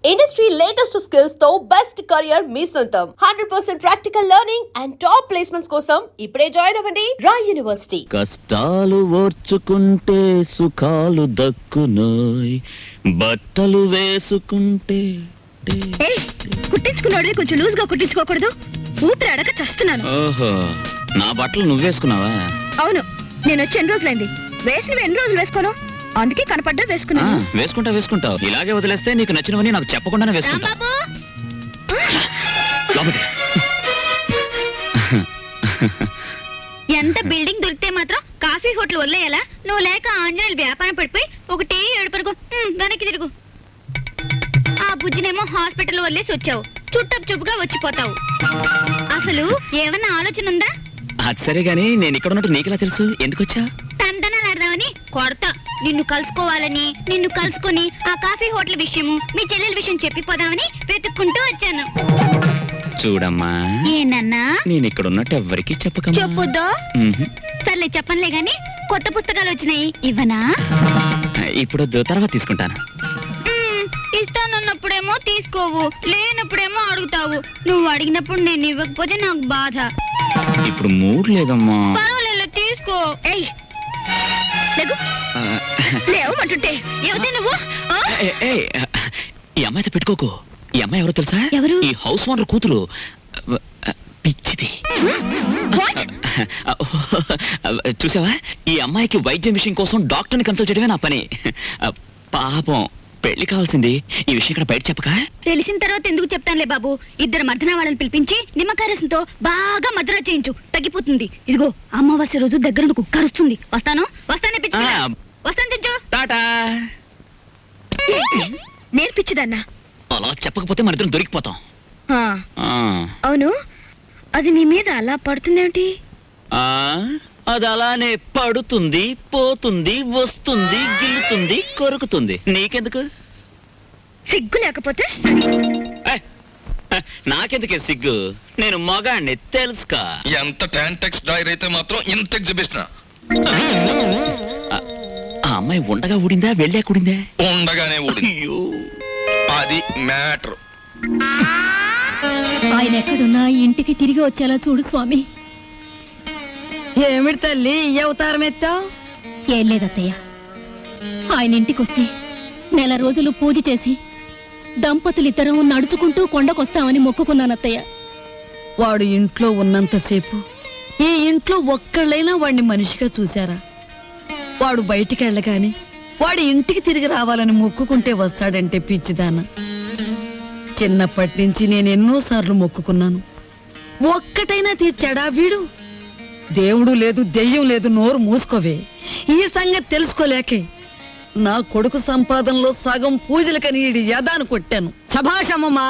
Industry latest skills తో best career మీ సొంతం 100% practical learning and top placements కోసం ఇప్పుడే జాయిన్ అవ్వండి రాయ్ యూనివర్సిటీ. కష్టాలు ఓర్చుకుంటే సుఖాలు దక్కునోయ్, బట్టలు వేసుకుంటే కుట్టించుకున్నాడు కొంచెం లూజ్ గా కుట్టించుకోకూడదు. ఊపిరి అడగ చస్తున్నాను. ఓహో, నా బట్టలు నువ్వేసుకున్నావా? అవును, నేను వచ్చి ఎన్ని రోజులైంది. వేసినవి ఎన్ని రోజులు వేసుకోను, అందుకే కనపడ్డా వేసుకున్నాను. వేసుకుంటావు. ఇలాగే వదిలేస్తే నీకు నచ్చినవని నాకు చెప్పకుండానే వేసుకుంటా. ఎంత బిల్డింగ్ దొరికితే మాత్రం కాఫీ హోటల్ వదిలేయాలా? నువ్వు లేక ఆంజనేయులు వ్యాపారం పడిపోయి ఒకటే ఏడుపరుగు వెనక్కి తిరుగు. ఆ బుజ్జినేమో హాస్పిటల్ వదిలేసి వచ్చావు, చుట్టపు చూపుగా వచ్చిపోతావు. అసలు ఏమన్నా ఆలోచన ఉందా? అది సరే గానీ నేను ఇక్కడ ఉన్నట్టు నీకెలా తెలుసు? ఎందుకు వచ్చా? తందనాలు ఆడదామని కొడతా. నిన్ను కలుసుకోవాలని, నిన్ను కలుసుకుని ఆ కాఫీ హోటల్ విషయము మీ చెల్లెల విషయం చెప్పిపోదామని వెతుక్కుంటూ వచ్చాను. చూడమ్మా, ఏనన్నా నేను ఇక్కడ ఉన్నట్టు ఎవ్వరికి చెప్పకమ్మా. చెప్పొద్దు. సర్లే చెప్పనులే గాని కొత్త పుస్తకాలు వచ్చినాయి, ఇవ్వనా? ఇప్పుడు తర్వాత తీసుకుంటాను. ఇస్తానన్నప్పుడేమో తీసుకోవు, లేనప్పుడేమో అడుగుతావు. నువ్వు అడిగినప్పుడు నేను ఇవ్వకపోతే నాకు బాధ. ఇప్పుడు మూడ్ లేదమ్మా. పర్వాలేదు, తీసుకో. లేవమంటుంటే ఏమిటి నువ్వు? ఈ అమ్మాయితో పెట్టుకోకు. ఈ అమ్మాయి ఎవరో తెలుసా? ఎవరు? ఈ హౌస్ ఓనర్ కూతురు. పిచ్చిది. చూసావా, ఈ అమ్మాయికి వైద్యం విషయం కోసం డాక్టర్ని కన్సల్ట్ చేయడమే నా పని. పాపం, పెళ్లి కావాల్సింది. ఈ విషయం ఇక్కడ బయట చెప్పక? తెలిసిన తర్వాత ఎందుకు చెప్తానులే బాబు. ఇద్దరు మర్దన వాళ్ళని పిలిపించి నిమ్మకాయ రసంతో బాగా మద్రా చేయించు, తగ్గిపోతుంది. ఇదిగో అమావాస్య రోజు దగ్గర కుక్కరుస్తుంది. వస్తానే పిచ్చి వస్తాను తెచ్చు. టాటా. నేర్పించదన్నా. అలా చెప్పకపోతే మన ఇద్దరం దొరికిపోతాం. అవును, అది నీ మీద అలా పడుతుందేమిటి? అది అలానే పడుతుంది, పోతుంది, వస్తుంది, గిల్లుతుంది, కొరుకుతుంది. నీకెందుకు? సిగ్గు లేకపోతే నాకెందుకే సిగ్గు? నేను మగాణ్ణి, తెలుసుకా? ఎంత టాంటెక్స్ డాయర్ అయితే మాత్రం ఇంత ఎగ్జిబిషన్. ఆ అమ్మాయి ఉండగా ఊడిందా, వెళ్ళాక ఊడిందా? ఉండగానే ఊడింది. అది మ్యాటర్. ఆయన ఎక్కడున్నా ఇంటికి తిరిగి వచ్చేలా చూడు స్వామి. ఏమిటి తల్లి ఈ అవతారం ఎత్తావు? ఏం లేదత్తయ్య, ఆయన ఇంటికొస్తే నెల రోజులు పూజ చేసి దంపతులిద్దరం నడుచుకుంటూ కొండకొస్తామని మొక్కుకున్నానత్తయ్య. వాడు ఇంట్లో ఉన్నంతసేపు ఈ ఇంట్లో ఒక్కళ్ళైనా వాడిని మనిషిగా చూశారా? వాడు బయటికి వెళ్ళగాని వాడి ఇంటికి తిరిగి రావాలని మొక్కుకుంటే వస్తాడంటే పిచ్చిదాన. చిన్నప్పటి నుంచి నేను ఎన్నోసార్లు మొక్కుకున్నాను, ఒక్కటైనా తీర్చాడా వీడు? దేవుడు లేదు, దెయ్యం లేదు, నోరు మూసుకోవే. ఈ సంగతి తెలుసుకోలేకే నా కొడుకు సంపాదనలో సగం పూజలకని యదాను కొట్టాను. శభాషమ్మమ్మా,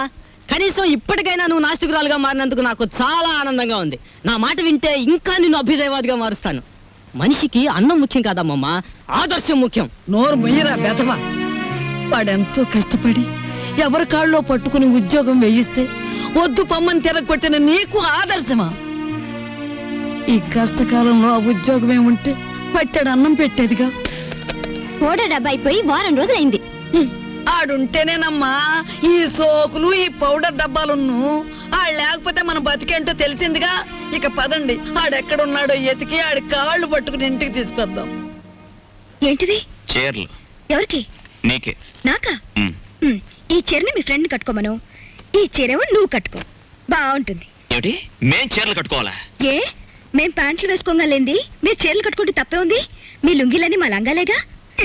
కనీసం ఇప్పటికైనా నువ్వు నాస్తికురాలుగా మారినందుకు నాకు చాలా ఆనందంగా ఉంది. నా మాట వింటే ఇంకా నిన్ను అభ్యుదయవాదిగా మారుస్తాను. మనిషికి అన్నం ముఖ్యం కాదమ్మమ్మా, ఆదర్శం ముఖ్యం. నోరు మొయ్యరా బెదవా. వాడెంతో కష్టపడి ఎవరి కాళ్ళలో పట్టుకుని ఉద్యోగం వేయిస్తే వద్దు పమ్మని తిరగొట్టిన నీకు ఆదర్శమా? ఈ కష్టకాలంలో ఆ ఉద్యోగమే ఉంటే పట్టాడు అన్నం పెట్టేదిగా. ఓడ డబ్బా అయిపోయి వారం రోజులైంది. ఆడుంటేనేనమ్మా ఈ సోకులు, ఈ పౌడర్ డబ్బాలున్ను. ఆడు లేకపోతే మన బతికేంటో తెలిసిందిగా. ఇక పదండి, ఆడెక్కడున్నాడో ఎతికి ఆడి కాళ్ళు పట్టుకుని ఇంటికి తీసుకొద్దాం. ఏంటిది? చీరలు. ఎవరికి? నీకే. నాకా? ఈ చీరని మీ ఫ్రెండ్ కట్టుకోమను, ఈ చీరేమో నువ్వు కట్టుకో, బాగుంటుంది. ఏమిటి, మేం చీరలు కట్టుకోవాలా? ఏ, మేం ప్యాంట్లు వేసుకోగలేంది మీరు చీరలు కట్టుకుంటే తప్పే ఉంది? మీ లుంగిలని మా లంగాలేగా.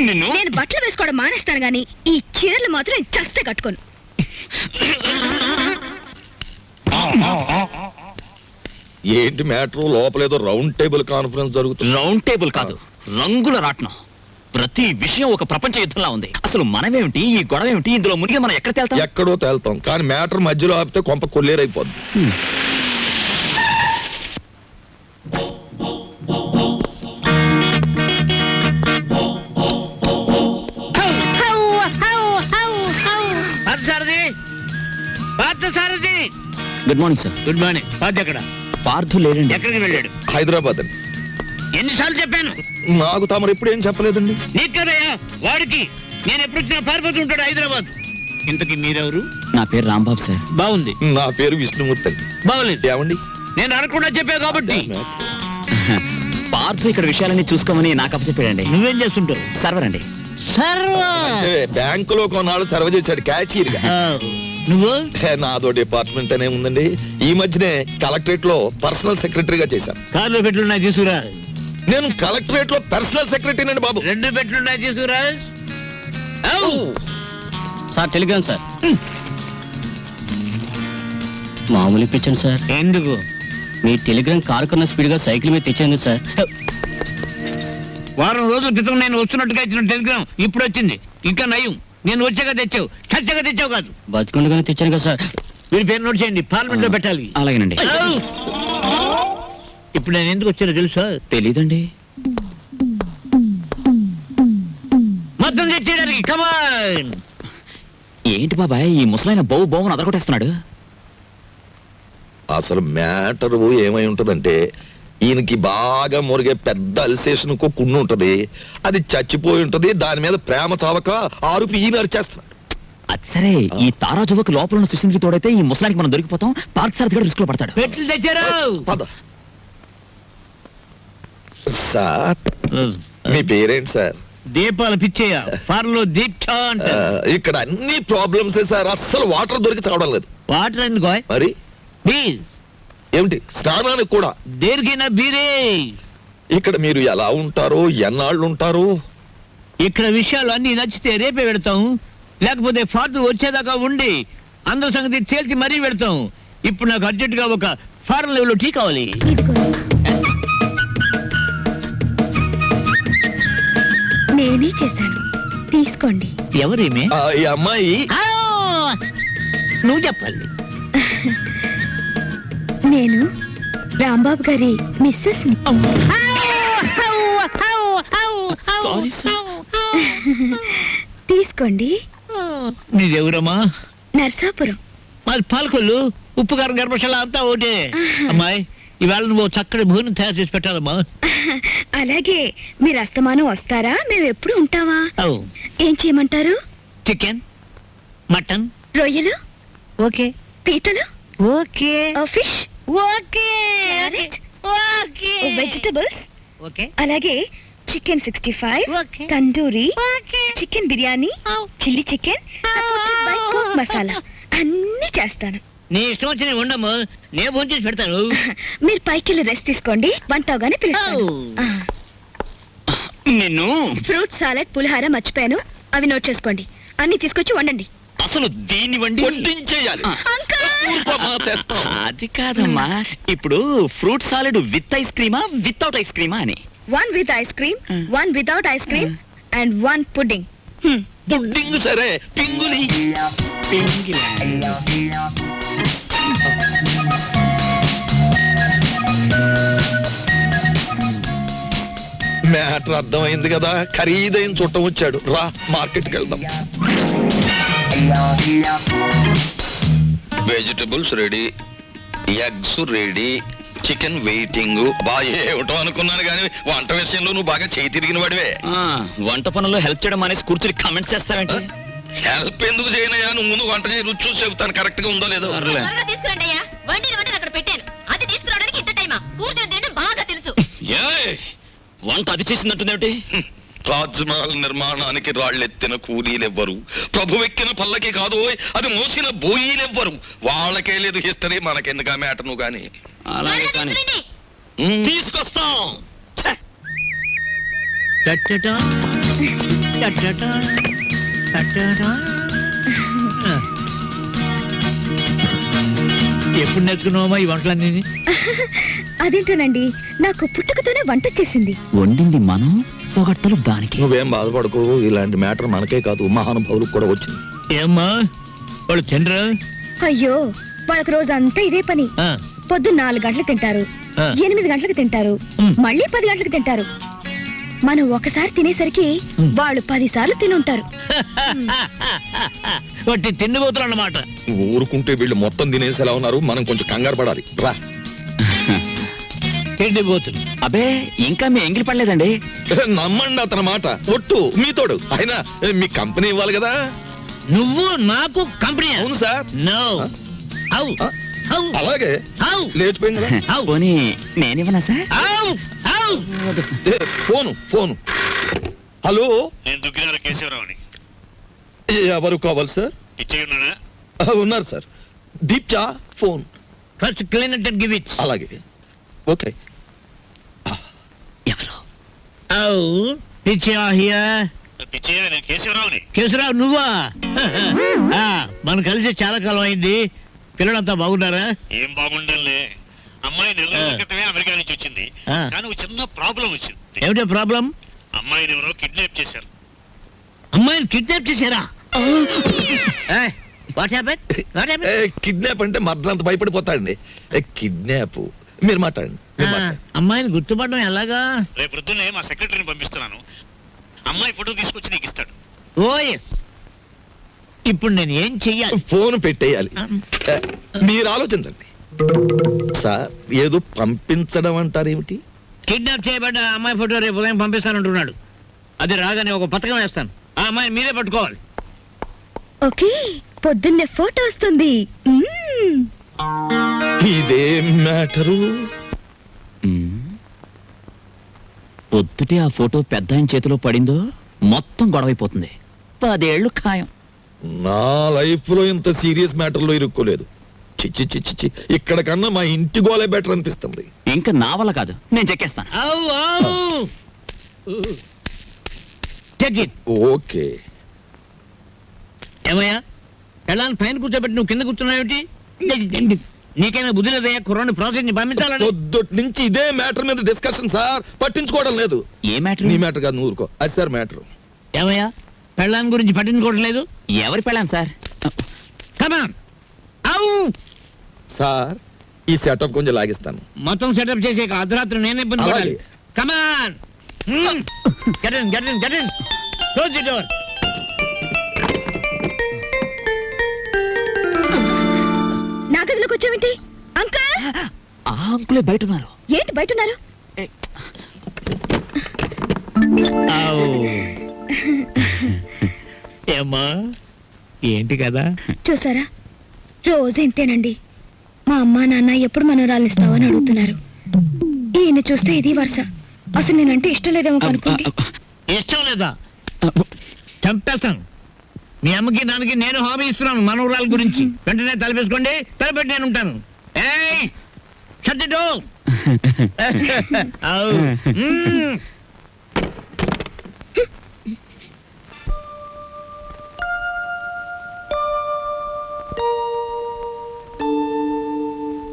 నేను బట్టలు వేసుకోవడం మానేస్తాను గాని ఈ చీరలు మాత్రం చస్తే కట్టుకోను. ఏంటి మ్యాటర్? లోపలేదో రౌండ్ టేబుల్ కాన్ఫరెన్స్ జరుగుతుంది. రౌండ్ టేబుల్ కాదు, రంగుల రాట్నం. ప్రతి విషయం ఒక ప్రపంచ యుద్ధంలా ఉంది. అసలు మనమేమిటి, ఈ గొడవ ఏమిటి, ఇందులో మునిగి మనం ఎక్కడ తేల్తాం? ఎక్కడో తేల్తాం, కానీ మ్యాటర్ మధ్యలో ఆపితే కొంప కొల్లేరైపోద్ది. Good morning sir. Good morning. Parth ఎక్కడ? పార్థు లేడండి. ఎక్కడికి వెళ్ళాడు? హైదరాబాద్ అండి. ఎన్నిసార్లు చెప్పాను? నాకు తమరు ఎప్పుడు ఏం చెప్పలేదండి. నీకు కదయ్యా, వాడికి. నేను ఎప్పుడు వచ్చినా పారిపోతుంటాడు హైదరాబాద్. ఇంతకి మీరెవరు? నా పేరు రాంబాబు సార్. బాగుంది. నా పేరు విష్ణుమూర్తి అండి. బాగులేదు. ఏమండి నేను అనకుండా చెప్పా కాబట్టి. పార్థు ఇక్కడ విషయాలన్నీ చూసుకోమని నాకు అప్పచెప్పాడండి. నువ్వేం చేస్తుంటావు? సర్వర్ అండి. అంటే బ్యాంకులో కొన్నాళ్ళు సర్వ్ చేశాడు క్యాషియర్ గా. నువ్వు? నాదో డిపార్ట్మెంట్ అనే ఉందండి. ఈ మధ్యనే కలెక్టరేట్ లో పర్సనల్ సెక్రటరీగా చేశాను. కార్లో పెట్లున్నాయి తీసుకురా. నేను కలెక్టరేట్ లో పర్సనల్ సెక్రటరీ అండి బాబు. 2 పెట్లున్నాయి తీసుకురా. ఔ! Sir Telegram sir. మామూలు ఇప్పించండి సార్. ఎందుకు? మీ టెలిగ్రామ్ కారు కన్నా స్పీడ్ గా సైకిల్ మీద తెచ్చేయండి సార్. వారం రోజుల క్రితం నేను వస్తున్నట్టుగా ఇచ్చిన టెలిగ్రామ్ ఇప్పుడు వచ్చింది. ఇంకా నయం, నేను వచ్చాక తెచ్చావు, చచ్చాక తెచ్చావు కాదు. బతికుండగానే తెచ్చాను కదా సార్. మీరు పేరు నోట్ చేయండి, పార్లమెంట్ లో పెట్టాలి. అలాగేనండి. ఔ! ఇప్పుడు నేను ఎందుకు వచ్చానో తెలుసా? తెలీదండి. మొత్తం తెచ్చేయడానికి. కమాన్. ఏంటి బాబాయ్ ఈ ముసలైన బౌ బౌని అదరగొట్టేస్తున్నాడు? అసలు మ్యాటర్ ఏమై ఉంటదంటే ఈయనకి బాగా మురిగే పెద్ద అల్సేషన్ కుండు ఉంటది. అది చచ్చిపోయి ఉంటది. దాని మీద ప్రేమ చావక ఆరుపి ఈయన అరిచేస్తున్నాడు. అది సరే, ఈ తారా జువకు లోపల ఉన్న సుశీల్కి తోడైతే ఈ ముసలానికి మనం దొరికిపోతాం. పార్క్ సార్ దగ్గర రిస్క్ లో పడతాడు. పెట్లు తెచ్చారు. పద సార్. మీ పేరేంటి సార్? దీపాలు పిచ్చేయ. ఫార్లో దీక్ష అంటారు. ఇక్కడ అన్ని ప్రాబ్లమ్స్ సార్. అస్సలు వాటర్ దొరికి చావడం లేదు. వాటర్ ఎందుకో? మరి ప్లీజ్. ఏమిటి స్నానానికి కూడా? దేనికైనా బీరే. ఇక్కడ మీరు ఎలా ఉంటారు, ఎన్నాళ్ళు ఉంటారు? ఇక్కడ విషయాలు అన్ని నచ్చితే రేపే పెడతాం, లేకపోతే ఫాదర్ వచ్చేదాకా ఉండి అందరి సంగతి తేల్చి మరీ పెడతాం. ఇప్పుడు నాకు అర్జెంట్ గా ఒక ఫారెన్ లెవెల్ టీ కావాలి. నేనే చేశాను, తీసుకోండి. ఎవరేమే? ఈ అమ్మాయి ఆ, నువ్వు చెప్పాలి. నేను రాంబాబు గారి మిస్సెస్ ని. Sorry sir. తీసుకోండి. నీదెవరమ్మా? నర్సాపురం. మాది పాలకొల్లు. ఉప్పు కారం గర్భశాల అంతా ఒకటే. అమ్మాయి, ఇవాళ నువ్వు చక్కటి భోజనం తయారు చేసి పెట్టాలమ్మా. అలాగే మీరు అస్తమానం వస్తారా? మేము ఎప్పుడు ఉంటావా? ఏం చేయమంటారు? Chicken, mutton. రొయ్యలు, ఓకే పీతలు, okay fish, okay carrot, okay vegetables, okay అలాగే chicken 65, Okay. Tandoori, Okay. Chicken biryani, chilli chicken, supported by coke masala అన్ని చేస్తాను. నీ ఇష్టం వచ్చిన ఉండము, నేను ఫోన్ చేసి పెడతాను. మీరు పైకి వెళ్ళి రెస్ట్ తీసుకోండి, వంట అవగానే పిలుస్తాను. Oh. నిన్ను ఫ్రూట్ సాలెడ్, పులిహార మర్చిపోయాను, అవి నోట్ చేసుకోండి. అన్ని తీసుకొచ్చి వండండి. అసలు దీన్ని వండి వడ్డించేయాలి. ఊరుకోమ్మా, తెస్తాం. అది కాదమ్మా. ఇప్పుడు ఫ్రూట్ సాలెడ్ విత్ ఐస్ క్రీమా వితౌట్ ఐస్ క్రీమా అని? 1 with ice cream, 1 without ice cream, and 1 pudding. Pudding సరే, పింగులి. మ్యాటర్ అర్థమైంది కదా. ఖరీదైన చుట్టం వచ్చాడు. రా మార్కెట్కి వెళ్దాం. Vegetables ready, eggs ready, chicken waiting. బాగా ఏమిటో అనుకున్నాను కానీ వంట విషయంలో నువ్వు బాగా చేయి తిరిగిన వాడివే. వంట పనుల్లో హెల్ప్ చేయడం అనేసి కూర్చుని కామెంట్స్ చేస్తావేంటి? హెల్ప్ ఎందుకు చేయనయ్యా? నువ్వు ముందు వంట చేయి, రుచి చూసి చెబుతాను కరెక్ట్ గా ఉందో లేదో. తీసుకురండి అయ్యా, వండిన వంటను అక్కడ పెట్టాను. అది తీసుకురావడానికి ఇంత టైమా? కూర్చొని తినడం బాగా తెలుసు. ఏయ్, వంట అది చేసిందంటుందేమిటి? తాజ్ మహల్ నిర్మాణానికి రాళ్ళెత్తిన కూలీలెవ్వరు, ప్రభువెక్కిన పల్లకి కాదు, అది మోసిన బోయీలెవ్వరు. వాళ్ళకే లేదు హిస్టరీ, మనకెందుకు ఆ మ్యాటర్ నువ్వు గాని. అలాగే కానీ తీసుకొస్తాం. టట్టటా, టట్టటా, టట్టటా. ఎప్పుడు నేర్చుకున్నావమ్మా ఈ వంటలన్నీ? అదేంటోనండి, నాకు పుట్టుకతోనే వంట వచ్చేసింది. వండింది మనం, పొగట్టలు దానికి. నువ్వేం బాధపడకు, ఇలాంటి మ్యాటర్ మనకే కాదు మహానుభావులకు కూడా వచ్చింది. ఏమ్మా వాళ్ళు తినరా? అయ్యో, వాళ్ళకి రోజంతా ఇదే పని. పొద్దున్న 4 గంటలకు తింటారు, 8 గంటలకు తింటారు, మళ్ళీ 10 గంటలకు తింటారు. మనం ఒకసారి తినేసరికి వాళ్ళు 10 సార్లు తినుంటారు. వాటి తిండిపోతులు అన్నమాట. ఊరుకుంటే వీళ్ళు మొత్తం తినేసేలా ఉన్నారు. మనం కొంచెం కంగారు పడాలి. రా. తిండిపోతులు. అబే, ఇంకా మీ ఎంగిలి పడలేదండి. నమ్మండి అతని మాట. ఒట్టు మీతోడు. అయినా మీ కంపెనీ ఇవ్వాలి కదా. నువ్వు నాకు కంపెనీ అవును సార్. నో హౌ హౌ అలాగే హౌ లేచిపోయింది కదా. హౌ పోనీ నేనివ్వనా సార్ హౌ హౌ ఏ, ఫోను హలో, నేను దుగ్గినార కేశవరావుని. ఎవరు కావాలి సార్? పిచ్చయ్య ఉన్నాడా? ఉన్నారు సార్. దీప్చా phone. First clean it and give it. అలాగే ఓకే. ఎవరు హౌ పిచ్చా హియర్. పిచ్చయ్య, నేను కేశవరావుని. కేశరావు నువ్వా? ఆ, మనం కలిసి చాలా కాలం అయింది. పిల్లలంతా బాగున్నారా? ఏం బాగుండంలే. అమ్మాయి నెల రోజుల క్రితమే అమెరికా నుంచి వచ్చింది. ఆ. కానీ ఒక చిన్న ప్రాబ్లం వచ్చింది. ఏమిటో ప్రాబ్లం? అమ్మాయిని ఎవరో కిడ్నాప్ చేశారు. అమ్మాయిని కిడ్నాప్ చేశారా? What happen? What happen? Kidnap అంటే మర్దలంత భయపడిపోతాడండి. కిడ్నాప్ మీరు మాట్లాడండి, మీరు మాట్లాడండి. అమ్మాయిని గుర్తుపడడం ఎలాగా? రేపు పొద్దున్నే మా సెక్రటరీని పంపిస్తున్నాను. అమ్మాయి ఫోటో తీసుకొచ్చి నీకు ఇస్తాడు. ఓ ఎస్. ఇప్పుడు నేను ఏం చెయ్యాలి? ఫోన్ పెట్టేయాలి. మీరు ఆలోచించండి సార్. ఏదో పంపించడం అంటారేమిటి? కిడ్నాప్ చేయబడ్డ అమ్మాయి ఫోటో రేపు ఉదయం పంపిస్తానంటున్నాడు. అది రాగానే ఒక పథకం వేస్తాను. ఆ అమ్మాయిని మీరే పట్టుకోవాలి. ఓకే, పొద్దున్నే ఫోటో వస్తుంది. ఇదేం మ్యాటరు? పొద్దుటే ఆ ఫోటో పెద్ద ఆయన చేతిలో పడిందో మొత్తం గొడవైపోతుంది. 10 ఏళ్ళు ఖాయం. నా లైఫ్ లో ఇంత సీరియస్ మ్యాటర్ లో ఇరుక్కోలేదు. చిచ్చి చిచ్చి చిచ్చి, ఇక్కడ కన్నా మా ఇంటి గోలే బెటర్ అనిపిస్తుంది. ఇంకా నా వల్ల కాదు, నేను చెక్కేస్తాను. Take it. ఓకే. ఏమయ్యా, ఎలాని పైన కూర్చోబెట్టి నువ్వు కింద కూర్చున్నావేమిటి? నీకైనా బుద్ధి లేదయ్యా, కుర్రాన్ని ప్రాజెక్ట్ ని పంపించాలని. పొద్దుటి నుంచి ఇదే మ్యాటర్ మీద డిస్కషన్ సార్. పట్టించుకోవడం లేదు. ఏ మ్యాటర్? నీ మ్యాటర్ కాదు, నువ్వు ఊరుకో. అది సార్ మ్యాటర్. ఏమయ్యా, పెళ్ళాన్ని గురించి పట్టించుకోవట్లేదు? ఎవరి పెళ్ళాను సార్? కమాన్. సార్ ఈ సెటప్ కొంచెం లాగిస్తాను. మొత్తం సెటప్ చేసే అర్ధరాత్రి నేనే ఇబ్బంది పడాలి. అలాగే. కమాన్. Get in, get in, get in. Close the door. నా గదిలోకి వచ్చావేంటి అంకల్? ఆ అంకులే బయట ఉన్నారు. ఏంటి బయట ఉన్నారు? ఏమ్మా, ఏంటి కదా? చూసారా, రోజు ఇంతేనండి. మా అమ్మా నాన్న ఎప్పుడు మనోరాలిస్తావని అడుగుతున్నారు. ఈయన చూస్తే ఇది వరుస. అసలు నేనంటే ఇష్టం లేదేమో అనుకోండి. ఇష్టం లేదా? చంపేస్తాను. మీ అమ్మకి నాన్నకి నేను హామీ ఇస్తున్నాను మనవరాల గురించి. వెంటనే తలపేసుకోండి, తలపెట్టి నేను ఉంటాను. ఏయ్, shut the door. ఔ. మ్మ్.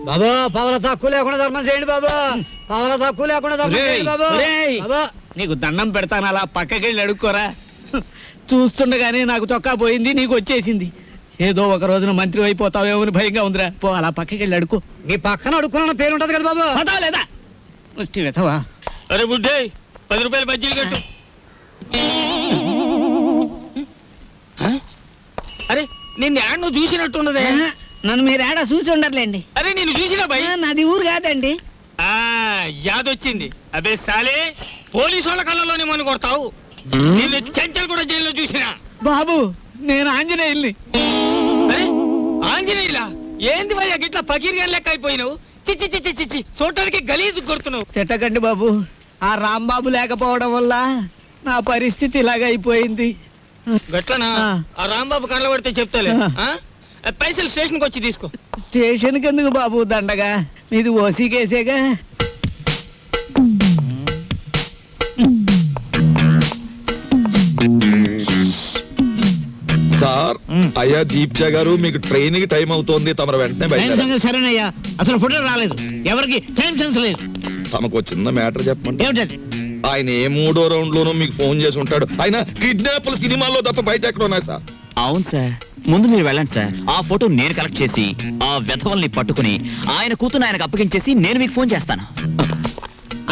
బాబా, పవల తక్కువ లేకుండా ధర్మం చేయండి బాబా. పవల తక్కువ లేకుండా ధర్మం చేయండి బాబా. బాబా, నీకు దండం పెడతాను, అలా పక్కకెళ్ళి అడుక్కోరా. చూస్తుండగానే నాకు చొక్కా పోయింది, నీకు వచ్చేసింది. ఏదో ఒక రోజున మంత్రి అయిపోతావేమో అని భయంగా ఉందిరా. పో, అలా పక్కకెళ్ళి అడుకో. మీ పక్కన అడుక్కున్న పేరు ఉంటది కదా బాబా. పతావా లేదా? ముష్టి వెతవా. అరే బుడ్డే, 10 రూపాయలు బజ్జీలు కట్టు. అరే, నిన్ను యాడ్ నువ్వు చూసినట్టున్నదే. నన్ను మీరు ఏడా చూసి ఉండర్లేండి. అరే, నేను చూసినా భయ్. నాది ఊరు కాదండి. యాదొచ్చింది. అదే సాలే, పోలీసు వాళ్ళ కళ్ళలోనే మన కొడతావు. నిన్ను చెంచల్ కూడా జైల్లో చూసినా. బాబు, నేను ఆంజనేయుల్ని. అరే, ఆంజనేయులా? ఏంది భయ్యా గిట్లా పకీర్గా లెక్క అయిపోయినావు? చిచ్చి చిచ్చి చిచ్చి, చూడటానికి గలీజు కొడుతున్నావు. తిట్టకండి బాబు. ఆ రాంబాబు లేకపోవడం వల్ల నా పరిస్థితి ఇలాగ అయిపోయింది. గట్లనా? ఆ రాంబాబు కళ్ళ పడితే చెప్తాలే. ఆ? పైసలు స్టేషన్కి వచ్చి తీసుకో. స్టేషన్కి ఎందుకు బాబు దండగా? మీది ఓసీ కేసేగా. సార్, అయ్యా దీప్జా గారు, మీకు ట్రైన్ కి టైం అవుతోంది. తమరు వెంటనే టైం బయట. సంగతి సరేనయ్యా, అసలు ఫోటో రాలేదు. ఎవరికి టైం సెన్స్ లేదు. తమకు చిన్న మ్యాటర్ చెప్పండి. ఏమిటది? ఆయన ఏ 3వ రౌండ్ లోనూ మీకు ఫోన్ చేసి ఉంటాడు. ఆయన కిడ్నాప్ల సినిమాల్లో తప్ప బయట ఎక్కడ ఉన్నాయి సార్? అవును సార్, ముందు మీరు వెళ్ళండి సార్. ఆ ఫోటో నేను కలెక్ట్ చేసి ఆ వెధవల్ని పట్టుకుని ఆయన కూతురు ఆయనకు అప్పగించేసి నేను మీకు ఫోన్ చేస్తాను.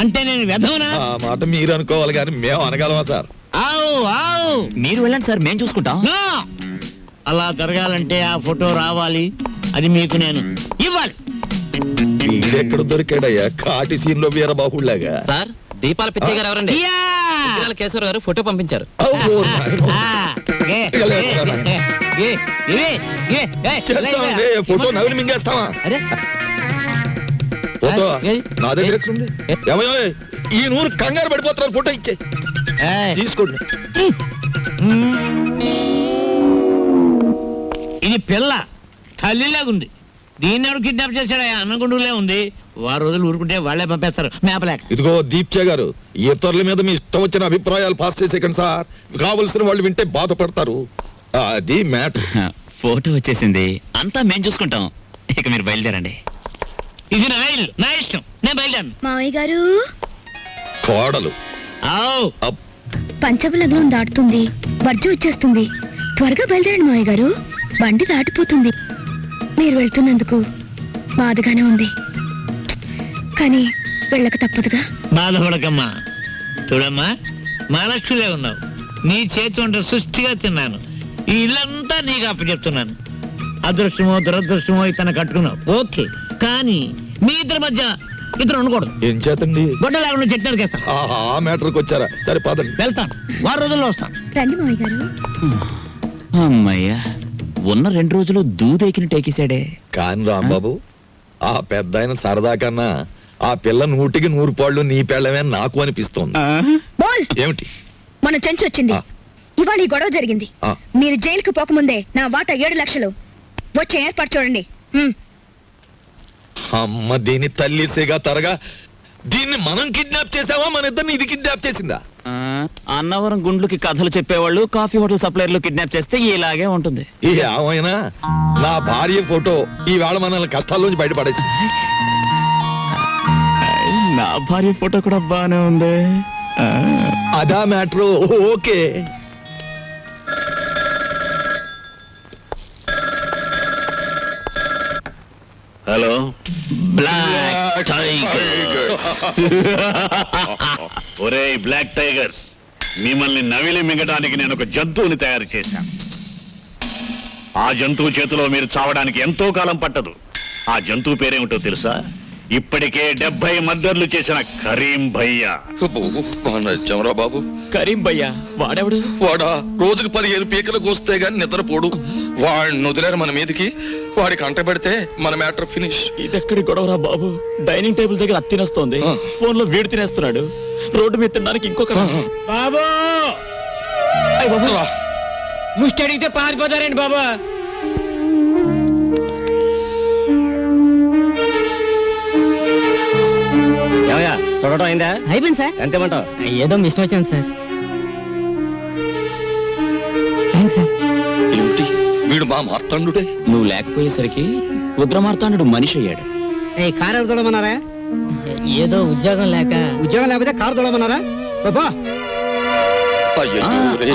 అంటే నేను వెధవనా? ఆ మాట మీరు అనుకోవాలి కానీ మేము అనగలమా సార్? ఆవు ఆవు. మీరు వెళ్ళండి సార్, మేము చూసుకుంటాం. నో! అలా జరగాలంటే ఆ ఫోటో రావాలి. అది మీకు నేను ఇవ్వాలి. వీడెక్కడ దొరికాడయ్యా కాటి సీన్ లో వీరబాహుళ్లాగా? సార్, దీపాల పిచ్చయ్య గారు ఎవరండి? యా! కేశవరావు గారు ఫోటో పంపించారు. అబ్బో, నాయనా. ఆ. చేస్తామండి, ఫోటో నవిలి మింగేస్తావా? అరే ఫోటో ఏయ్. నా దగ్గర ఎక్కడుంది? ఏమయ్యో, ఈ నూరు కంగారు పడిపోతున్నారు, ఫోటో ఇచ్చే తీసుకోండి. ఇది పిల్ల తల్లిలాగుంది. దీన్ని ఎవరు కిడ్నాప్ చేశాడా? అన్నగుండులే ఉంది. వారు రోజులు ఊరుకుంటే వాళ్ళే పంపేస్తారు మేపలేక. ఇదిగో దీప్చే గారు, ఇతరుల మీద మీ ఇష్టం వచ్చిన అభిప్రాయాలు పాస్ చేసేకండి సార్. కావలసిన వాళ్ళు వింటే బాధపడతారు. అది మ్యాటర్. ఫోటో వచ్చేసింది, అంతా మేము చూసుకుంటాం. ఇక మీరు బయలుదేరండి. ఇది నా ఇల్లు, నా ఇష్టం, నేను బయలుదేరను. మావయ్య గారు కోడలు ఆవ్. అప్. పంచబలగ్నం దాటుతుంది, వర్జం వచ్చేస్తుంది. త్వరగా బయలుదేరండి మావయ్య గారు, బండి దాటిపోతుంది. మీరు వెళ్తున్నందుకు బాధగానే ఉంది, కానీ వెళ్ళక తప్పదుగా. బాధపడకమ్మా. చూడమ్మా, మహాలక్ష్మిలే ఉన్నావు. నీ చేతి వంట సృష్టిగా తిన్నాను. ఈ ఇల్లంతా నీకు అప్పచెప్తున్నాను. అదృష్టమో దురదృష్టమో ఇతను కట్టుకున్నావు, ఓకే. కానీ మీ ఇద్దరి మధ్య ఇద్దరు ఉండకూడదు. ఏం చేతండి? బొడ్డ లేకుండా చెట్టు నరికేస్తాను. ఆ మ్యాటర్కి వచ్చారా? సరే పదండి. వెళ్తాను, వారం రోజుల్లో వస్తాను. రండి మావయ్య గారు. అమ్మయ్యా, ఉన్న 2 రోజులు దూదెకిని టేకేశాడే. కాని రాంబాబు, ఆ పెద్ద ఆయన సరదా కన్నా ఆ పిల్ల 100కి 100 పాళ్ళు నీ పెళ్ళమే నాకు అనిపిస్తోంది. బోల్, ఏమిటి? మన చెంచు వచ్చింది. ఆ. ఇవాళ ఈ గొడవ జరిగింది. ఆ. మీరు జైలుకు పోకముందే నా వాటా 7 లక్షలు వచ్చే ఏర్పాటు చూడండి. అమ్మ దీని తల్లిసేగా తరగా, దీన్ని మనం కిడ్నాప్ చేసావా, మన ఇద్దరిని ఇది కిడ్నాప్ చేసిందా? అన్నవరం గుండ్లకి కథలు చెప్పేవాళ్ళు కాఫీ హోటల్ సప్లైర్లు కిడ్నాప్ చేస్తే ఇలాగే ఉంటుంది. ఏమైనా నా భార్య ఫోటో ఈవేళ మనల్ని కష్టాల్లోంచి బయటపడేసింది. నా భార్య ఫోటో కూడా బానే ఉంది. అదా matter. Okay. Hello, black tigers. ఒరేయ్ బ్లాక్ టైగర్స్, మిమ్మల్ని నవిలి మింగడానికి నేను ఒక జంతువుని తయారు చేశాను. ఆ జంతువు చేతిలో మీరు చావడానికి ఎంతో కాలం పట్టదు. ఆ జంతువు పేరేమిటో తెలుసా? ఇప్పటికే 70 మర్డర్లు చేసిన కరీం భయ్యా. చమరా బాబు, కరీం భయ్యా వాడెవడు? వాడా రోజుకు 15 పీకలకు వస్తే గాని నిద్రపోడు. వాడిని వదిలేరు మన మీదకి. వాడికి అంట పెడితే మన మ్యాటర్ ఫినిష్. ఇదెక్కడి గొడవరా బాబు? డైనింగ్ టేబుల్ దగ్గర అత్తి తినేస్తోంది, ఫోన్ లో వీడు తినేస్తున్నాడు, రోడ్డు మీద తినడానికి ఇంకొక. బాబు, ముష్టి అడిగితే పారిపోతారండి బాబా. చూడటం అయిందా? అయిపోయింది సార్. ఎంతేమంటావు? ఏదో మిషన్ వచ్చింది సార్. Thanks sir. ఏమిటి వీడు మా మార్తాండుడే? నువ్వు లేకపోయేసరికి ఉగ్రమార్తాండు మనిషి అయ్యాడు. కారు ఎవరు తోడమన్నారా? ఏదో ఉద్యోగం లేక. ఉద్యోగం లేకపోతే కారు తోడమన్నారా?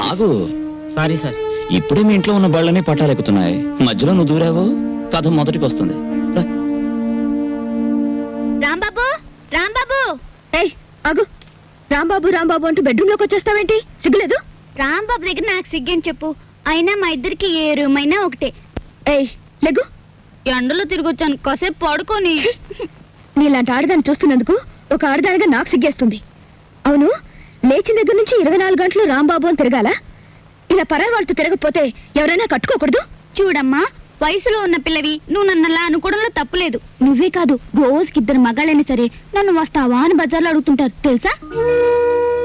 ఆగు. Sorry sir. ఇప్పుడే మీ ఇంట్లో ఉన్న బళ్ళని పట్టాలెక్కుతున్నాయి, మధ్యలో నువ్వు దూరావు, కథ మొదటికి వస్తుంది. రా. రాంబాబు, రాంబాబు. ఏయ్ ఆగు. రాంబాబు రాంబాబు అంటూ బెడ్రూమ్ లోకి వచ్చేస్తావేంటి? సిగ్గులేదు? రాంబాబు దగ్గర నాకు సిగ్గని చెప్పు. అయినా మా ఇద్దరికి ఏ రూమ్ అయినా ఒకటే. ఏయ్ లెగ్గు. ఎండలో తిరిగొచ్చాను, కాసేపు పడుకొని. నీలాంటి ఆడదాన్ని చూస్తున్నందుకు ఒక ఆడదానిగా నాకు సిగ్గేస్తుంది. అవును, లేచిన దగ్గర నుంచి 24 గంటలు రాంబాబు అని తిరగాల? ఇలా పరాయి వాళ్ళతో తిరగకపోతే ఎవరైనా కట్టుకోకూడదు? చూడమ్మా, వయసులో ఉన్న పిల్లవి, నువ్వు నన్నలా అనుకోవడంలో తప్పులేదు. నువ్వే కాదు, రోజుకి 2 మగాళ్ళైనా సరే నన్ను వస్తావా అని బజార్లో అడుగుతుంటారు తెలుసా?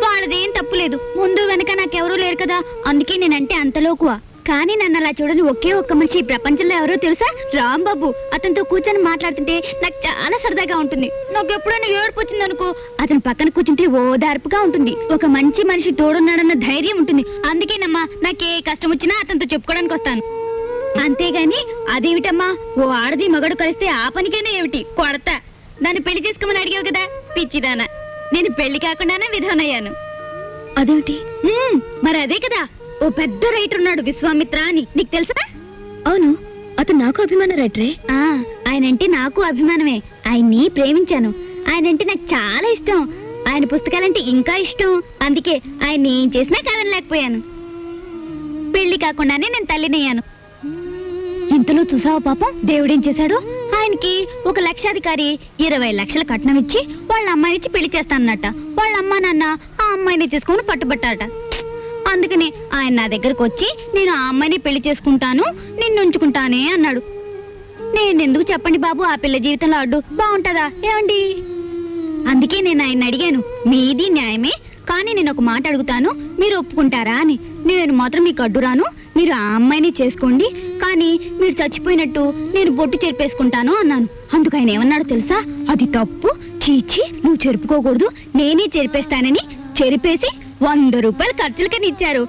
వాళ్ళదేం తప్పులేదు, ముందు వెనక నాకెవరూ లేరు కదా, అందుకే నేనంటే అంతలోకువా. కానీ నన్ను అలా చూడని ఒకే ఒక్క మనిషి ఈ ప్రపంచంలో ఎవరో తెలుసా? రాంబాబు. అతనితో కూర్చొని మాట్లాడుతుంటే నాకు చాలా సరదాగా ఉంటుంది. నాకు ఎప్పుడైనా ఏడుపు వచ్చిందనుకో, అతని పక్కన కూర్చుంటే ఓదార్పుగా ఉంటుంది. ఒక మంచి మనిషి తోడున్నాడన్న ధైర్యం ఉంటుంది. అందుకేనమ్మా నాకే కష్టం వచ్చినా అతనితో చెప్పుకోవడానికి వస్తాను. అంతేగాని అదేమిటమ్మా, ఓ ఆడది మగడు కలిస్తే ఆ పనికైనా ఏమిటి కొడతా. దాన్ని పెళ్లి చేసుకోమని అడిగావు కదా పిచ్చిదానా, నేను పెళ్లి కాకుండానే విధానయ్యాను. అదేమిటి? మరి అదే కదా, ఓ పెద్ద రైటర్ ఉన్నాడు విశ్వామిత్ర అని, నీకు తెలుసా? అవును, అతను నాకు అభిమాన రైటరే. ఆయనంటే నాకు అభిమానమే. ఆయన్ని ప్రేమించాను. ఆయనంటే నాకు చాలా ఇష్టం. ఆయన పుస్తకాలంటే ఇంకా ఇష్టం. అందుకే ఆయన్ని ఏం చేసినా కాదనలేకపోయాను. పెళ్లి కాకుండానే నేను తల్లినయ్యాను. ఇంతలో చూసావా పాపం దేవుడేం చేశాడు? ఆయనకి ఒక లక్షాధికారి 20 లక్షల కట్నం ఇచ్చి వాళ్ళ అమ్మాయినిచ్చి పెళ్లి చేస్తానన్నట. వాళ్ళ అమ్మా నాన్న ఆ అమ్మాయిని చేసుకుని పట్టుబట్టారట. అందుకనే ఆయన నా దగ్గరకు వచ్చి నేను ఆ అమ్మాయిని పెళ్లి చేసుకుంటాను నిన్ను ఉంచుకుంటానే అన్నాడు. నేనెందుకు చెప్పండి బాబు ఆ పిల్ల జీవితంలో అడ్డు బాగుంటదా ఏమండి? అందుకే నేను ఆయన అడిగాను, మీది న్యాయమే కానీ నేను ఒక మాట అడుగుతాను, మీరు ఒప్పుకుంటారా అని. నేను మాత్రం మీకు అడ్డురాను, మీరు ఆ అమ్మాయిని చేసుకోండి, కానీ మీరు చచ్చిపోయినట్టు నేను బొట్టు చెరిపేసుకుంటాను అన్నాను. అందుకు ఆయన ఏమన్నాడు తెలుసా? అది తప్పు, చీచి నువ్వు చెరుపుకోకూడదు, నేనే చెరిపేస్తానని చెరిపేసి 100 రూపాయలు ఖర్చులకని ఇచ్చారు.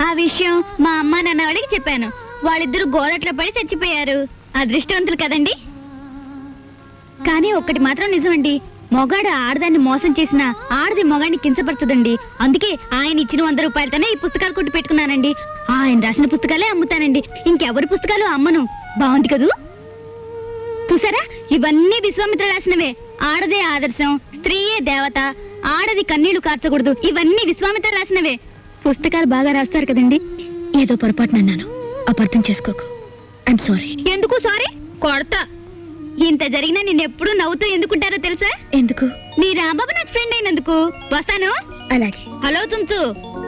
ఆ విషయం మా అమ్మ నాన్న వాళ్ళకి చెప్పాను. వాళ్ళిద్దరూ గోదట్లో పడి చచ్చిపోయారు. అదృష్టవంతులు కదండి. కానీ ఒక్కటి మాత్రం నిజమండి, మొగాడు ఆడదాన్ని మోసం చేసిన ఆడది మొగాడిని కించపరచదండి. అందుకే ఆయన ఇచ్చిన 100 రూపాయలతోనే ఈ పుస్తకాలు కొట్టు పెట్టుకున్నానండి. ఆయన రాసిన పుస్తకాలే అమ్ముతానండి, ఇంకెవరి పుస్తకాలు అమ్మను. బాగుంది కదూ? చూసారా, ఇవన్నీ విశ్వామిత్ర రాసినవే. ఆడదే ఆదర్శం, స్త్రీయే దేవత, ఆడది కన్నీళ్లు కార్చకూడదు, ఇవన్నీ విశ్వామిత్ర రాసినవే. పుస్తకాలు బాగా రాస్తారు కదండి. ఏదో పొరపాటున అన్నాను, అపార్థం చేసుకోకు. I'm sorry. ఎందుకు సారీ? కొడతా. ఇంత జరిగినా నిన్నెప్పుడు నవ్వుతూ ఎందుకుంటారో తెలుసా? ఎందుకు? నీ రాంబాబు నాకు ఫ్రెండ్ అయినందుకు. వస్తాను. అలాగే. హలో చుంచు.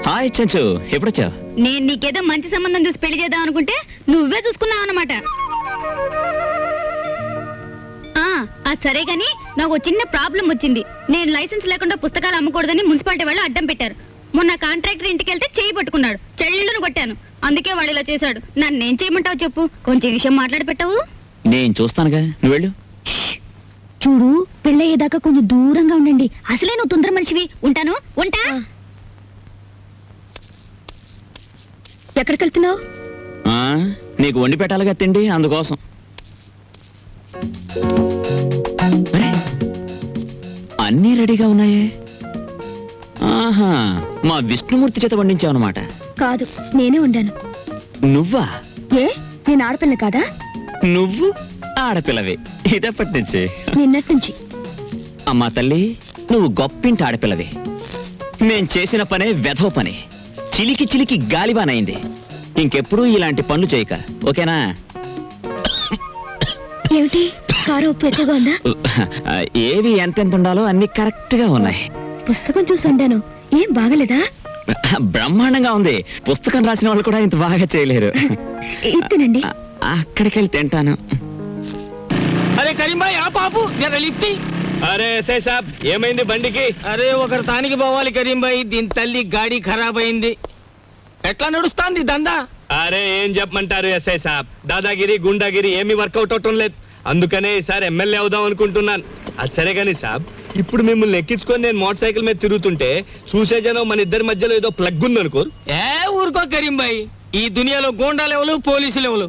హాయ్ చెంచు, ఎప్పుడొచ్చావు? నేను నీకేదో మంచి సంబంధం చూసి పెళ్లి చేద్దాం అనుకుంటే నువ్వే చూసుకున్నావు అన్నమాట. అది సరే గాని నాకు చిన్న ప్రాబ్లం వచ్చింది. నేను లైసెన్స్ లేకుండా పుస్తకాలు అమ్మకూడదని మున్సిపాలిటీ వాళ్ళు అడ్డం పెట్టారు. మొన్న కాంట్రాక్టర్ ఇంటికి వెళ్తే చేయి పట్టుకున్నాడు, చెల్లెళ్ళను కొట్టాను. అందుకే వాడు ఇలా చేశాడు. నన్నేం చేయమంటావు చెప్పు? కొంచెం విషయం మాట్లాడి పెట్టావు. నేను చూస్తానుగా, నువ్వు వెళ్ళు. చూడు, పెళ్ళయ్యేదాకా కొంచెం దూరంగా ఉండండి. అసలే నువ్వు తొందర మనిషివి. ఉంటాను. ఉంటా. ఎక్కడికి వెళ్తున్నావు? ఆ, నీకు వండి పెట్టాలిగా తిండి, అందుకోసం. అరే, అన్నీ రెడీగా ఉన్నాయే. ఆహా, మా విష్ణుమూర్తి చేత వండించావు అనమాట. కాదు, నేనే ఉండాను. నువ్వా? ఏ, నేను ఆడపిల్ల కాదా? నువ్వు ఆడపిల్లవే ఇదప్పటి నుంచి. నిన్నటి నుంచి. అమ్మా తల్లి, నువ్వు గొప్పింటి ఆడపిల్లవే. నేను చేసిన పనే వెధవ పని, చిలికి చిలికి గాలివానైంది. ఇంకెప్పుడు ఇలాంటి పనులు చేయక, ఓకేనా? ఏమిటి, కారు ఉప్పు ఎక్కువగా ఉందా? ఏవి ఎంతెంత ఉండాలో అన్ని కరెక్ట్ గా ఉన్నాయి. పుస్తకం చూసి ఉండాను, ఏం బాగలేదా? బ్రహ్మాండంగా ఉంది. పుస్తకం రాసిన వాళ్ళు కూడా ఇంత బాగా చేయలేరు. ఇత్తనండి. అక్కడికి వెళ్ళి తింటాను. అరే కరీం భాయ్, ఆ పాపు జర లిఫ్ట్. అరే ఎస్ఐ సాబ్, ఏమైంది బండికి? అరే ఒకరు తానికి పోవాలి కరీం భాయ్, దీని తల్లి గాడి ఖరాబ్ అయింది. ఎట్లా నడుస్తాంది దందా? అరే ఏం చెప్పమంటారు ఎస్ఐ సాబ్, దాదాగిరి గుండాగిరి ఏమీ వర్కౌట్ అవటం లేదు. అందుకనే ఈసారి ఎమ్మెల్యే అవుదాం అనుకుంటున్నాను. అది సరే కానీ సాబ్, ఇప్పుడు మిమ్మల్ని ఎక్కించుకొని నేను మోటార్ సైకిల్ మీద తిరుగుతుంటే చూసే జనం మన ఇద్దరి మధ్యలో ఏదో ప్లగ్ ఉందనుకో. ఊరుకో కరీం భాయ్, ఈ దునియాలో గోండా లెవెలు, పోలీసు లెవెలు.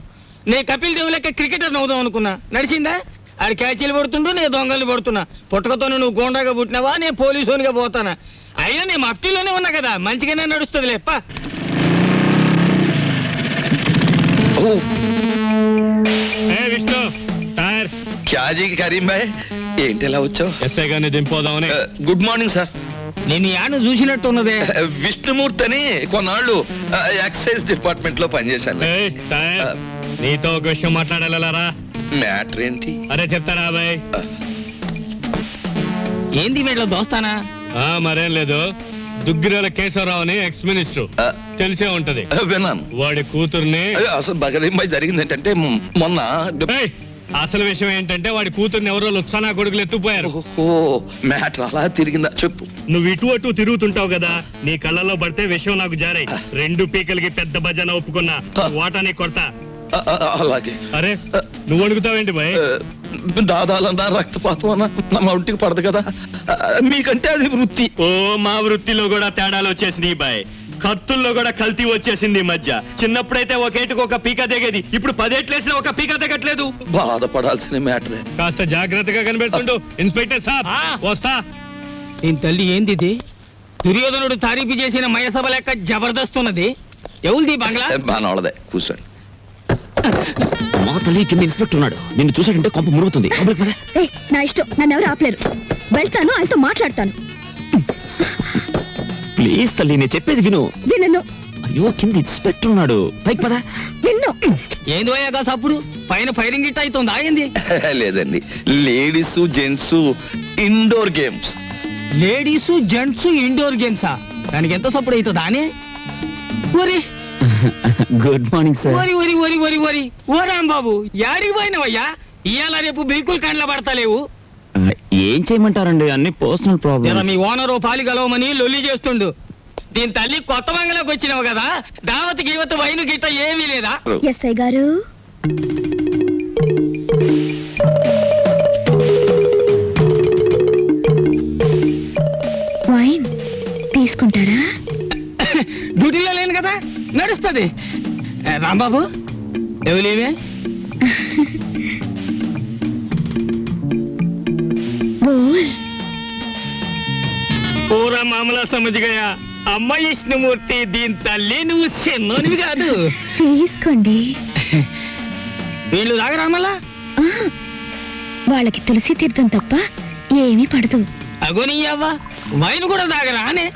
నే కపిల్ దేవ్ లెక్క క్రికెటర్ అవుదాం అనుకున్నా, నడిచిందా? ఆడు క్యాచీలు పడుతుంటూ నేను దొంగలు పడుతున్నా. పుట్టకతో నువ్వు గోండాగా పుట్టినావా, నేను పోలీసునిగా పోతానా? అయినా నేను మఫ్టీలోనే ఉన్నా కదా, మంచిగానే నడుస్తుంది లేప్ప. విష్ణు టైర్. క్యాజీ కరీం భాయ్, ఏంటి ఎలా వచ్చావు? ఎస్ఐ గారిని దింపోదామని. Good morning sir. నేను యాను చూసినట్టు ఉన్నదే. విష్ణుమూర్తి అని కొన్నాళ్ళు ఎక్సైజ్ డిపార్ట్మెంట్ లో పనిచేశాను. ఏయ్, టైర్, నీతో ఒక విషయం మాట్లాడాలరా. మ్యాటర్ ఏంటి? అరే చెప్తారా బాయ్? ఏంది వీళ్ళ దోస్తానా? మరేం లేదు, దుగ్గిరాల కేశవరావు అని ఎక్స్ మినిస్టర్, తెలిసే ఉంటది. విన్నాను. వాడి కూతుర్ని. అసలు కరీం భాయ్ జరిగింది ఏంటంటే మొన్న ఏయ్, అసలు విషయం ఏంటంటే వాడి కూతుర్ని ఎవరో లుత్సానా కొడుకులు ఎత్తుపోయారు. మ్యాటర్ అలా తిరిగిందా చెప్పు. నువ్వు ఇటు అటు తిరుగుతుంటావు కదా, నీ కళ్ళలో పడితే విషయం నాకు జారాయి. 2 పీకలకి పెద్ద భజన ఒప్పుకున్నా, వాటాని కొడతా. అలాగే. అరే నువ్వు అడుగుతావేంటి బాయ్? దాదాలన్నా రక్తపాతం అన్నా నా ఒంటికి పడదు కదా, మీకంటే అది వృత్తి. ఓ, మా వృత్తిలో కూడా తేడాలు వచ్చేసినాయి బాయ్. కత్తుల్లో కూడా కల్తీ వచ్చేసింది ఈ మధ్య. చిన్నప్పుడైతే ఒకేటికి ఒక పీక దిగేది, ఇప్పుడు 10 ఏట్లేసినా ఒక పీక దిగట్లేదు. బాధపడాల్సిన మ్యాటరే. కాస్త జాగ్రత్తగా కనిపెడుతుండు ఇన్స్పెక్టర్ సాబ్. వస్తా. దీని తల్లి ఏంది ఇది? దుర్యోధనుడు తారీఫు చేసిన మయసభ లెక్క జబర్దస్త్ ఉన్నది. ఎవరిది బంగ్లా? బానోళ్ళదే, కూర్చోండి. మా తల్లి కింద ఇన్స్పెక్టర్ ఉన్నాడు, నిన్ను చూసాడంటే కొంప మురుగుతుంది. నా ఇష్టం, నన్ను ఎవరు ఆపలేరు. వెళ్తాను, ఆయనతో మాట్లాడతాను. ప్లీజ్ తల్లి, నేను చెప్పేది విను. విన్ను. అయ్యో, కింద ఇన్స్పెక్టర్ ఉన్నాడు, పైకి పదా. విన్ను. ఏంది పోయాగా సప్పుడు పైన ఫైరింగ్ గిట్ అవుతుంది. ఆగింది లేదండి, ladies gents indoor games. Ladies gents indoor గేమ్సా? దానికి ఎంత సప్పుడు అవుతుందా అని? ఓరి గుడ్ మార్నింగ్ సార్. ఓరి ఓరి ఓరి ఓరి ఓరి ఓ రాంబాబు యాడికి పోయినవయ్యా? ఇవాళ రేపు బిల్కుల్ కండ్ల పడతలేవు. ఏం చేయమంటారండి, అన్ని పర్సనల్ జర ప్రాబ్లమ్. మీ ఓనరు పాలి గలవమని లొల్లి చేస్తుండు. దీని తల్లి కొత్త బంగ్లాకి వచ్చినావు కదా, దావత్ గీవత్ వైను గిట్ట ఏమీ లేదా? ఎస్ఐ గారు వైన్ తీసుకుంటారా? డ్యూటీలో లేను కదా, నడుస్తుంది. రాంబాబు ఎవలేవే? పూరా మామలా సమజ్గయా. అమ్మ విష్ణుమూర్తి, దీని తల్లి నువ్వు చిన్నోనివి కాదు. తీసుకోండి. వీళ్ళు తాగరా మళ్ళా? వాళ్ళకి తులసి తీర్థం తప్ప ఏమీ పడదు. అగోని అవ్వ వైన్ కూడా తాగరా అనే?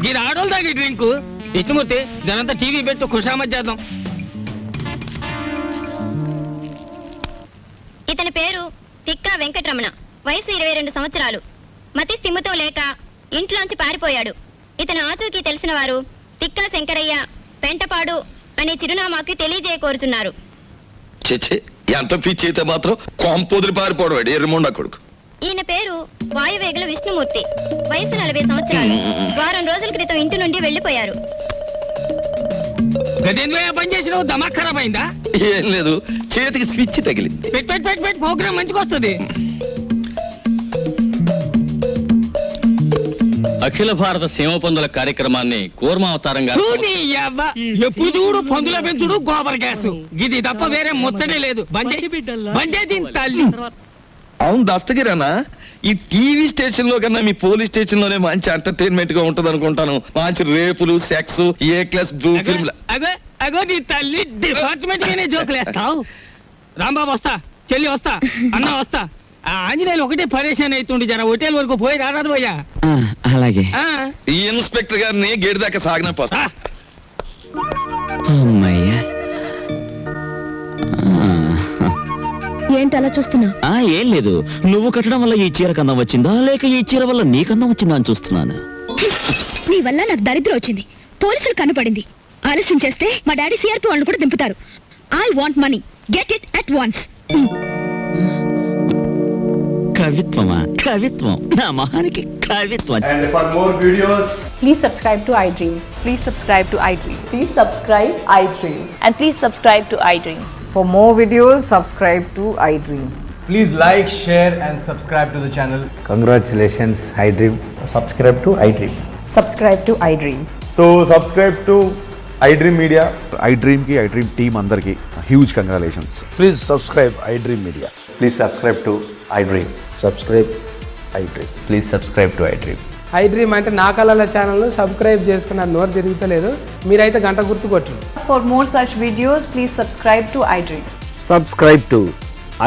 ఇది ఆడోళ్ళు తాగే డ్రింకు. విష్ణుమూర్తి జనంతా టీవీ పెట్టు, ఖుషామత్ చేద్దాం. ఇతని పేరు తిక్కా వెంకటరమణ. వయసు 22 సంవత్సరాలు. మతి స్థిమితో లేక ఇంట్లోంచి పారిపోయాడు. ఇతను ఆచూకీ తెలిసిన వారు తిక్కా శంకరయ్య, పెంటపాడు అనే చిరునామాకి తెలియజేయకోరుచున్నారు. చెచ్చే ఎంత పిచ్చి అయితే మాత్రం కొంపొదిరి పారిపోవడం ఎర్రమొండ కొడుకు. ఈయన పేరు వాయువేగుల విష్ణుమూర్తి. వయసు 40 సంవత్సరాలు. వారం రోజుల క్రితం ఇంటి నుండి వెళ్లిపోయారు. గదేంద్రయ్య పని చేసినావు, దమాక్ ఖరాబ్ అయిందా? ఏం లేదు, చేతికి స్విచ్ తగిలింది. పెట్ ప్రోగ్రామ్ మంచిగా వస్తుంది. అఖిల భారత సీమ పందుల కార్యక్రమాన్ని కూర్మావతారంగా ఎప్పుడు చూడు పందుల పెంచుడు, గోబర్ గ్యాస్, ఇది తప్ప వేరే ముచ్చటే లేదు. బంజే దీని తల్లి. అవును దస్తగిరానా, ఈ టీవీ స్టేషన్ లో కన్నా మీ పోలీస్ స్టేషన్ లోనే మంచి ఎంటర్టైన్మెంట్ గా ఉంటది అనుకుంటాను. మంచి రేపులు, సెక్స్, ఏ క్లాస్ బ్లూ ఫిల్మ్. అగో నీ తల్లి డిపార్ట్మెంట్ గానే జోకులేస్తావు. రాంబాబు వస్తా, చెల్లి వస్తా, అన్న వస్తా. ఆ ఆంజనేయులు ఒకటే పరేషాన్ అవుతుండి, జర హోటల్ వరకు పోయి రారాదు పోయా. అలాగే. ఈ ఇన్స్పెక్టర్ గారిని గేట్ దాకా సాగిన పోస్తా. అమ్మయ్యా. ఏంటి అలా చూస్తున్నావు? ఏం లేదు, నువ్వు కట్టడం వల్ల ఈ చీర కన్నం వచ్చిందా, లేక ఈ చీర వల్ల నీ కన్నం వచ్చిందా అని చూస్తున్నాను. నీ వల్ల నాకు దరిద్రం వచ్చింది. పోలీసులు కనపడింది. ఆలస్యం చేస్తే మా డాడీ సిఆర్పి వాళ్ళు కూడా దింపుతారు. I want money, get it at once. కవిత్వమా? కవిత్వం నా మహానికి కవిత్వం. And for more videos, Please subscribe to iDream. Please subscribe to iDream. Please subscribe iDream. And please subscribe to iDream. For more videos, subscribe to iDream. please like, share and subscribe to the channel. Congratulations, iDream. Subscribe to iDream. Subscribe to iDream. So subscribe to iDream Media. iDream ki iDream team andarki huge congratulations. Please subscribe iDream Media. Please subscribe to iDream. Subscribe iDream. Please subscribe to iDream. iDream అంటే నా కళల channel subscribe చేసుకున్న నోరు తిరుగుతలేదు. మీరైతే గంట గుర్తు కొట్టండి. For more such videos, please subscribe to iDream. Subscribe to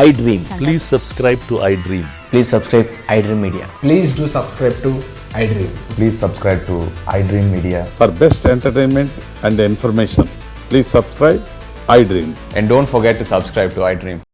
iDream. Please subscribe to iDream. Please subscribe iDream Media. Please do subscribe to iDream. Please subscribe to iDream Media. For best entertainment and information, please subscribe iDream. And don't forget to subscribe to iDream.